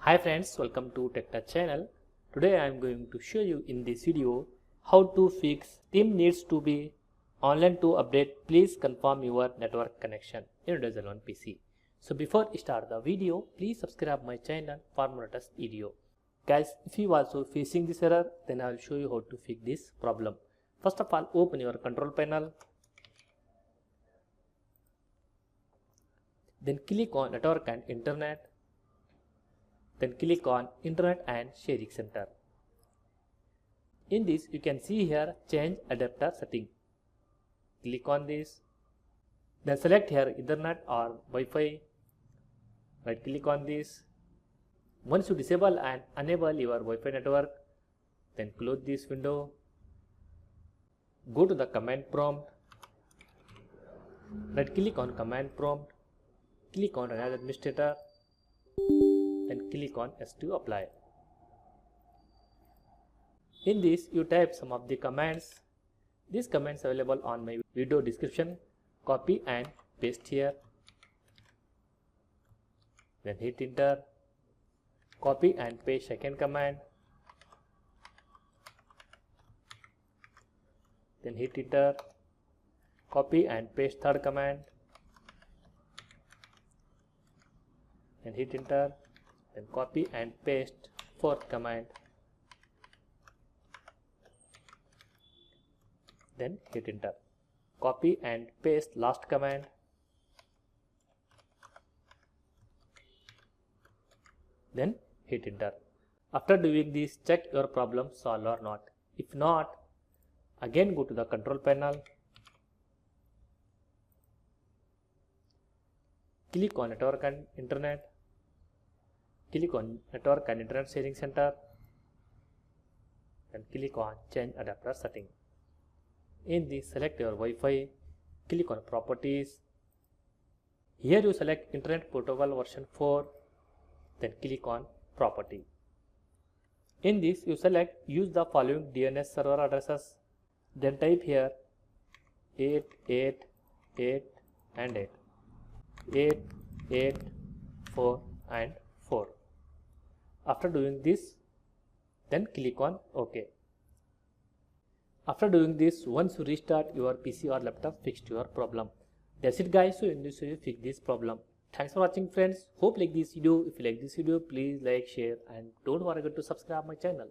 Hi friends, welcome to TechTouch channel. Today I am going to show you in this video how to fix team needs to be online to update. Please confirm your network connection in Windows 11 PC. So before I start the video, please subscribe my channel for more latest video. Guys, if you also facing this error, then I will show you how to fix this problem. First of all, open your control panel. Then click on Network and Internet. Then click on Internet and Sharing Center. In this, you can see here Change Adapter Setting. Click on this. Then select here Ethernet or Wi-Fi. Right click on this. Once you disable and enable your Wi-Fi network, then close this window. Go to the command prompt. Right click on command prompt. Click on Run as Administrator. Then click on S to apply. In this, you type some of the commands. These commands are available on my video description. Copy and paste here. Then hit enter. Copy and paste second command. Then hit enter. Copy and paste third command. Then hit enter. Then copy and paste fourth command. Then hit enter. Copy and paste last command. Then hit enter. After doing this, check your problem solved or not. If not, again go to the control panel. Click on Network and Internet. Click on Network and Internet Sharing Center. Then click on Change Adapter Setting. In this, select your Wi-Fi. Click on Properties. Here you select Internet Protocol version 4. Then click on Property. In this, you select Use the following DNS server addresses. Then type here 8, 8, 8 and 8. 8, 8, 4 and 4. After doing this, then click on OK. After doing this, once you restart your PC or laptop, fixed your problem. That's it guys. So in this way, you fix this problem. Thanks for watching friends. Hope like this video. If you like this video, please like, share and don't forget to subscribe my channel.